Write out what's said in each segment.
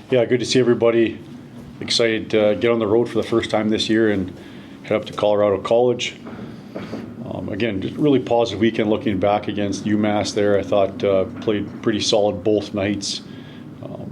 Yeah, good to see everybody. Excited to get on the road for the first time this year and head up to Colorado College. Again, just really positive weekend looking back against UMass there. I thought played pretty solid both nights.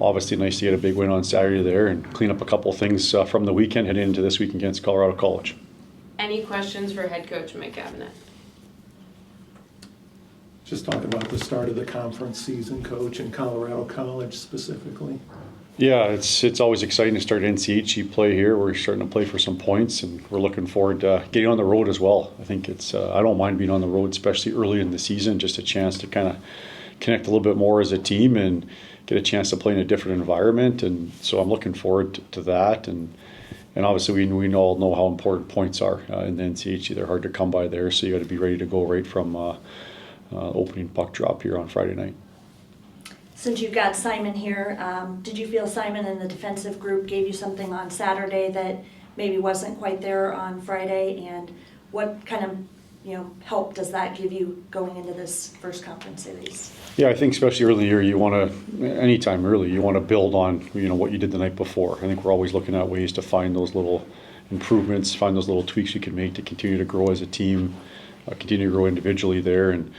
Obviously nice to get a big win on Saturday there and clean up a couple of things from the weekend heading into this week against Colorado College. Any questions for head coach Mike Gabinet? Just talk about the start of the conference season, Coach, and Colorado College specifically. Yeah, it's always exciting to start NCHC play here. We're starting to play for some points, and we're looking forward to getting on the road as well. I think I don't mind being on the road, especially early in the season, just a chance to kind of connect a little bit more as a team and get a chance to play in a different environment. And so I'm looking forward to that. And obviously we all know how important points are in the NCHC. They're hard to come by there, so you got to be ready to go right from opening puck drop here on Friday night. Since you've got Simon here, did you feel Simon and the defensive group gave you something on Saturday that maybe wasn't quite there on Friday? And what kind of help does that give you going into this first conference series? Yeah, I think especially early in the year, you want to, anytime early, you want to build on what you did the night before. I think we're always looking at ways to find those little improvements, find those little tweaks you can make to continue to grow as a team, continue to grow individually there. And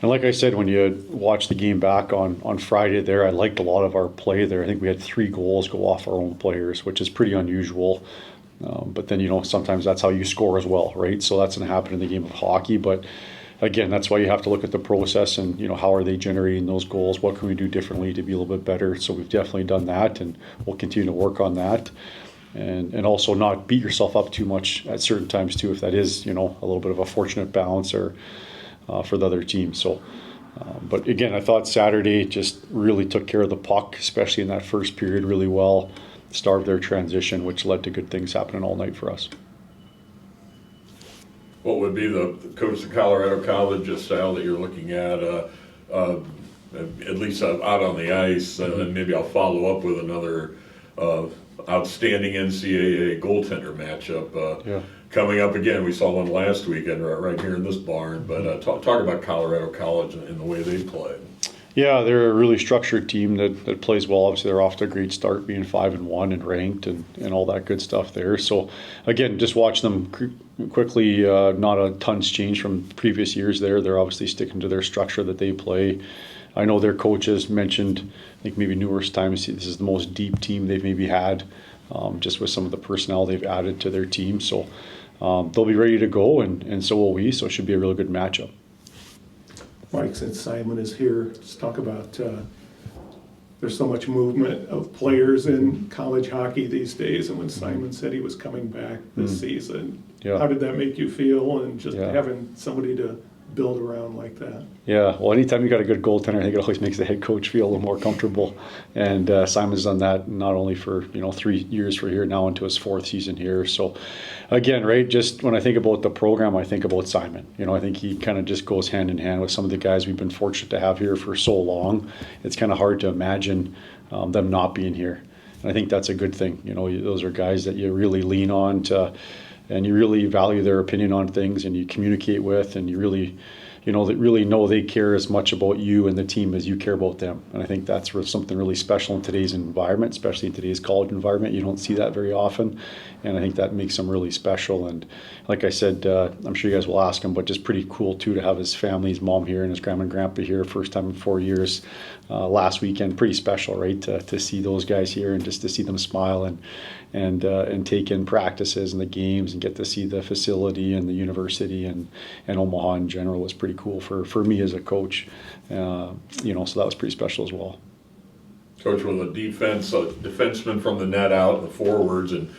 like I said, when you watch the game back on Friday there, I liked a lot of our play there. I think we had 3 goals go off our own players, which is pretty unusual. But then, sometimes that's how you score as well, right? So that's going to happen in the game of hockey. But again, that's why you have to look at the process and, how are they generating those goals? What can we do differently to be a little bit better? So we've definitely done that, and we'll continue to work on that. And also not beat yourself up too much at certain times too, if that is, a little bit of a fortunate bounce or for the other team. So, but again, I thought Saturday just really took care of the puck, especially in that first period really well, starved their transition, which led to good things happening all night for us. What would be the coach of Colorado College style that you're looking at least out on the ice? And maybe I'll follow up with another outstanding NCAA goaltender matchup. Coming up again. We saw one last weekend right here in this barn, but talk about Colorado College and the way they play. Yeah, they're a really structured team that plays well. Obviously, they're off to a great start, being 5-1 and ranked and all that good stuff there. So, again, just watch them quickly. Not a ton's changed from previous years there. They're obviously sticking to their structure that they play. I know their coaches mentioned, I think maybe numerous times, this is the most deep team they've maybe had, just with some of the personnel they've added to their team. So they'll be ready to go, and so will we. So it should be a really good matchup. Mike, since Simon is here, let's talk about there's so much movement of players in college hockey these days. And when Simon said he was coming back this season, how did that make you feel? And just having somebody to build around like that. Yeah, well, anytime you got a good goaltender, I think it always makes the head coach feel a little more comfortable. And Simon's done that not only for 3 years for here, now into his 4th season here. So again, right, just when I think about the program, I think about Simon. I think he kind of just goes hand in hand with some of the guys we've been fortunate to have here for so long. It's kind of hard to imagine them not being here. And I think that's a good thing. Those are guys that you really lean on to, and you really value their opinion on things, and you communicate with, and you really, really know they care as much about you and the team as you care about them. And I think that's something really special in today's environment, especially in today's college environment. You don't see that very often, and I think that makes them really special. And like I said, I'm sure you guys will ask him, but just pretty cool too to have his family, his mom here and his grandma and grandpa here, first time in 4 years. Last weekend, pretty special, right? To see those guys here and just to see them smile and take in practices and the games and get to see the facility and the university and Omaha in general was pretty cool for me as a coach. So that was pretty special as well. Coach, with a defenseman from the net out and the forwards, and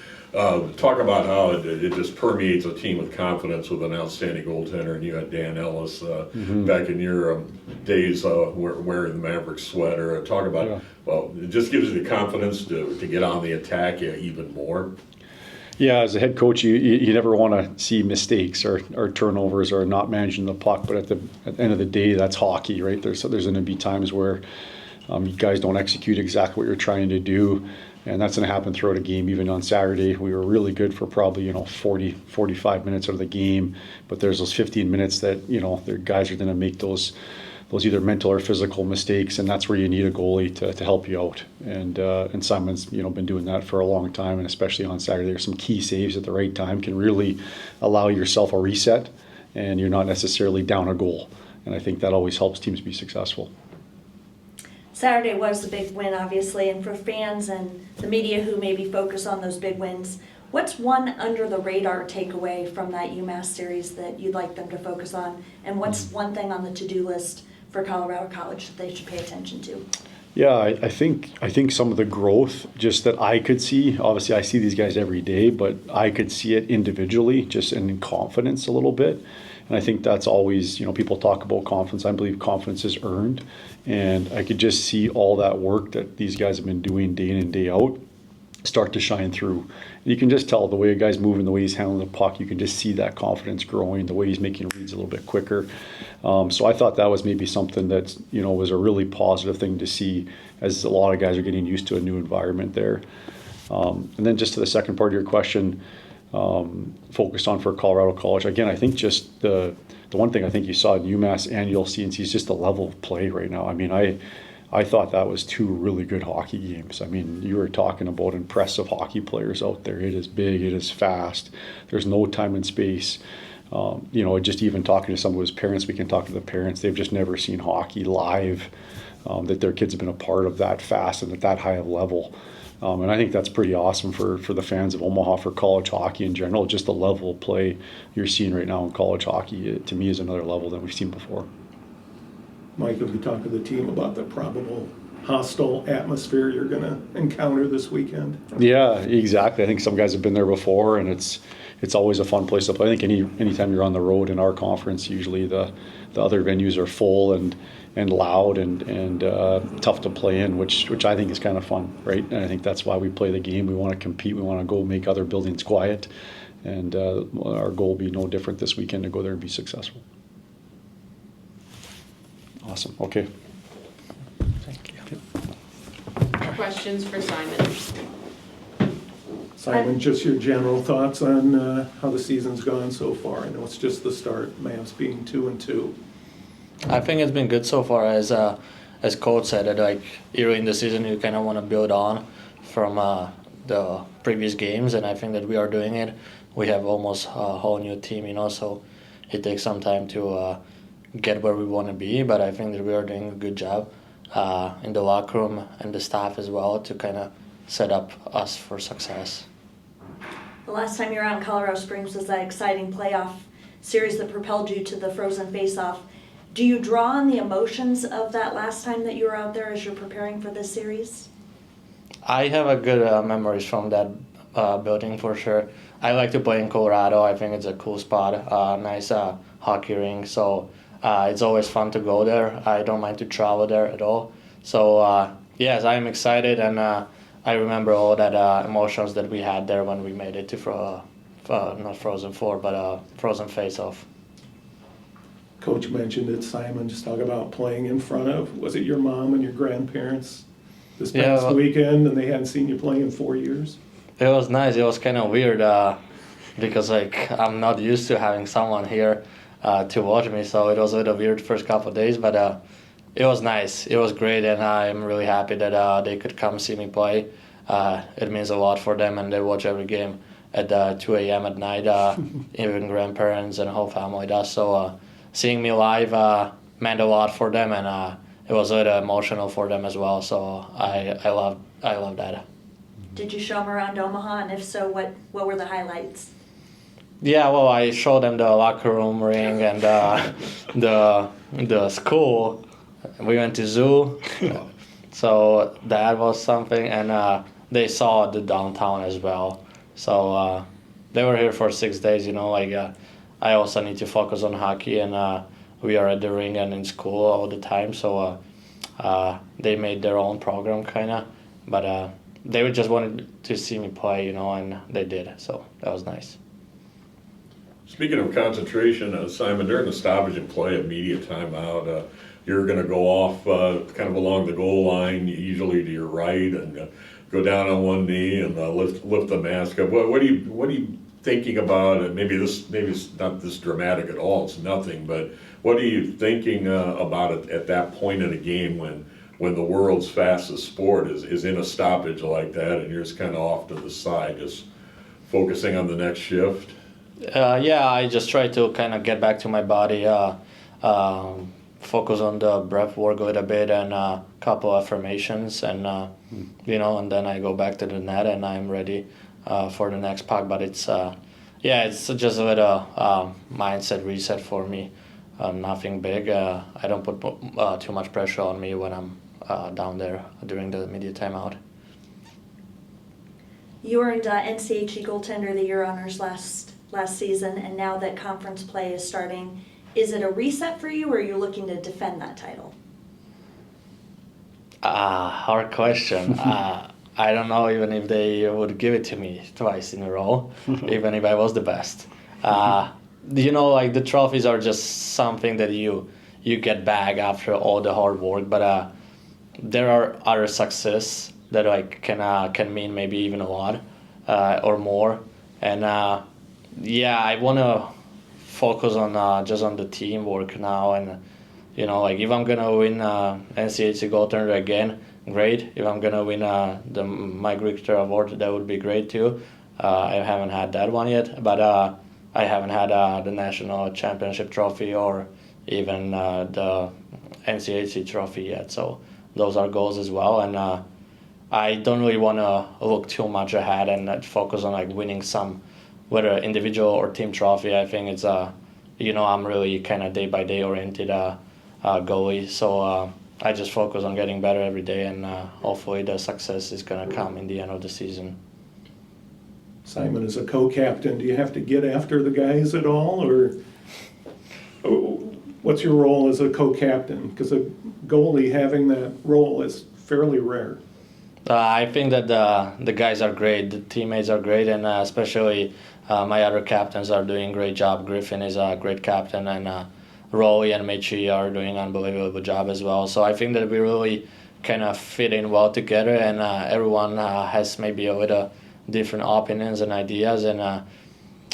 talk about how it just permeates a team with confidence with an outstanding goaltender. And you had Dan Ellis back in your days wearing the Maverick sweater. Talk about, well, it just gives you the confidence to get on the attack even more. Yeah, as a head coach, you never want to see mistakes or turnovers or not managing the puck. But at the end of the day, that's hockey, right? There's going to be times where you guys don't execute exactly what you're trying to do. And that's going to happen throughout a game. Even on Saturday, we were really good for probably 40, 45 minutes of the game. But there's those 15 minutes that the guys are going to make those those either mental or physical mistakes, and that's where you need a goalie to help you out. And Simon's been doing that for a long time, and especially on Saturday, there's some key saves at the right time can really allow yourself a reset, and you're not necessarily down a goal. And I think that always helps teams be successful. Saturday was the big win, obviously, and for fans and the media who maybe focus on those big wins, what's one under-the-radar takeaway from that UMass series that you'd like them to focus on? And what's one thing on the to-do list for Colorado College that they should pay attention to? Yeah, I think some of the growth just that I could see, obviously I see these guys every day, but I could see it individually just in confidence a little bit. And I think that's always, people talk about confidence. I believe confidence is earned. And I could just see all that work that these guys have been doing day in and day out start to shine through. You can just tell the way a guy's moving, the way he's handling the puck, you can just see that confidence growing, the way he's making reads a little bit quicker. So I thought that was maybe something that, was a really positive thing to see, as a lot of guys are getting used to a new environment there. And then just to the second part of your question, focused on for Colorado College, again, I think just the one thing I think you saw in UMass and you'll see is just the level of play right now. I mean, I thought that was two really good hockey games. I mean, you were talking about impressive hockey players out there. It is big, it is fast. There's no time and space. Just even talking to some of his parents, we can talk to the parents. They've just never seen hockey live, that their kids have been a part of that fast and at that high of level. And I think that's pretty awesome for the fans of Omaha, for college hockey in general. Just the level of play you're seeing right now in college hockey, to me, is another level than we've seen before. Mike, have you talked to the team about the probable hostile atmosphere you're going to encounter this weekend? Yeah, exactly. I think some guys have been there before, and it's always a fun place to play. I think anytime you're on the road in our conference, usually the other venues are full and loud and tough to play in, which I think is kind of fun, right? And I think that's why we play the game. We want to compete. We want to go make other buildings quiet, and our goal will be no different this weekend, to go there and be successful. Awesome. Okay. Thank you. Questions for Simon? Simon, just your general thoughts on how the season's gone so far. I know it's just the start, Mavs being 2-2. I think it's been good so far. As coach said, that like early in the season you kind of want to build on from the previous games, and I think that we are doing it. We have almost a whole new team, so it takes some time to get where we want to be, but I think that we are doing a good job in the locker room and the staff as well to kind of set up us for success. The last time you were out in Colorado Springs was that exciting playoff series that propelled you to the Frozen Face-Off. Do you draw on the emotions of that last time that you were out there as you're preparing for this series? I have a good memories from that building for sure. I like to play in Colorado. I think it's a cool spot, nice hockey rink. So it's always fun to go there. I don't mind to travel there at all. So yes, I'm excited, and I remember all that emotions that we had there when we made it to not Frozen Four, but Frozen Face-Off. Coach mentioned it, Simon, just talk about playing in front of, was it your mom and your grandparents this past weekend, and they hadn't seen you play in 4 years? It was nice. It was kind of weird because I'm not used to having someone here to watch me, so it was a little weird first couple of days, but it was nice. It was great, and I'm really happy that they could come see me play. It means a lot for them, and they watch every game at 2 a.m. at night. Even grandparents and whole family does. So seeing me live meant a lot for them, and it was a little emotional for them as well. So I love that. Did you show them around Omaha, and if so, what were the highlights? Yeah, well, I showed them the locker room ring and the school. We went to zoo, so that was something, and they saw the downtown as well. So they were here for 6 days, I also need to focus on hockey, and we are at the ring and in school all the time, so they made their own program kind of, but they just wanted to see me play, and they did, so that was nice. Speaking of concentration, Simon, during the stoppage and play, immediate timeout, you're going to go off kind of along the goal line, usually to your right, and go down on one knee and lift the mask up. What do you thinking about it? Maybe it's not this dramatic at all. It's nothing. But what are you thinking about it at that point in a game when the world's fastest sport is in a stoppage like that, and you're just kind of off to the side, just focusing on the next shift? Yeah, I just try to kind of get back to my body, focus on the breath work a little bit and a couple affirmations, and and then I go back to the net and I'm ready for the next puck. But it's just a little mindset reset for me. Nothing big. I don't put too much pressure on me when I'm down there during the media timeout. You earned NCHC Goaltender of the Year honors last season, and now that conference play is starting, is it a reset for you, or are you looking to defend that title? Hard question. I don't know even if they would give it to me twice in a row, even if I was the best. Like the trophies are just something that you get back after all the hard work, but there are other success that can mean maybe even a lot or more. And I want to focus on just on the teamwork now. And if I'm gonna win NCHC Goaltender again, great. If I'm gonna win the Mike Richter Award, that would be great too. I haven't had that one yet, but I haven't had the national championship trophy or even the NCHC trophy yet. So those are goals as well, and I don't really want to look too much ahead and focus on winning some, whether individual or team trophy. I think it's I'm really kind of day by day oriented goalie, so I just focus on getting better every day, and hopefully the success is gonna come in the end of the season. Simon, as a co-captain, do you have to get after the guys at all, or what's your role as a co-captain? Because a goalie having that role is fairly rare. I think that the guys are great, the teammates are great, and especially my other captains are doing a great job. Griffin is a great captain, and Rolly and Michi are doing an unbelievable job as well. So I think that we really kind of fit in well together, and everyone has maybe a little different opinions and ideas, and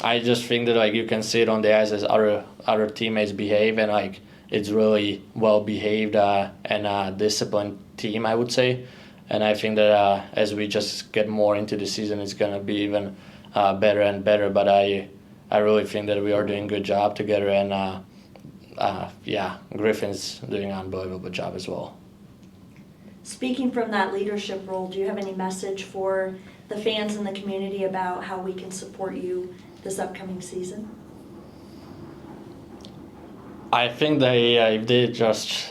I just think that you can see it on the ice as other teammates behave, and it's really well behaved and disciplined team, I would say. And I think that as we just get more into the season, it's gonna be even better and better. But I really think that we are doing a good job together, and Griffin's doing an unbelievable job as well. Speaking from that leadership role, do you have any message for the fans and the community about how we can support you this upcoming season? I think if they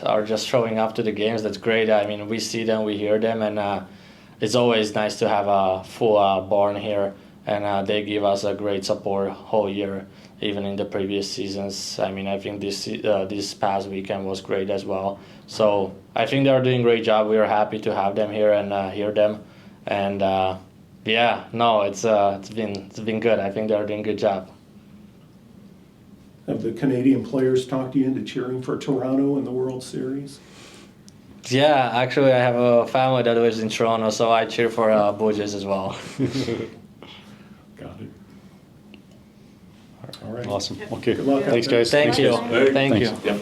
are just showing up to the games, that's great. I mean, we see them, we hear them, and it's always nice to have a full barn here, and they give us a great support whole year, even in the previous seasons. I mean, I think this past weekend was great as well. So I think they are doing a great job. We are happy to have them here and hear them, and it's been good. I think they are doing a good job. Have the Canadian players talked you into cheering for Toronto in the World Series? Yeah, actually I have a family that lives in Toronto, so I cheer for Blue Jays as well. Got it. All right. Awesome. Okay. Good luck out Thanks, there. guys. Thank you. Hey, Thank thanks. you. Yep.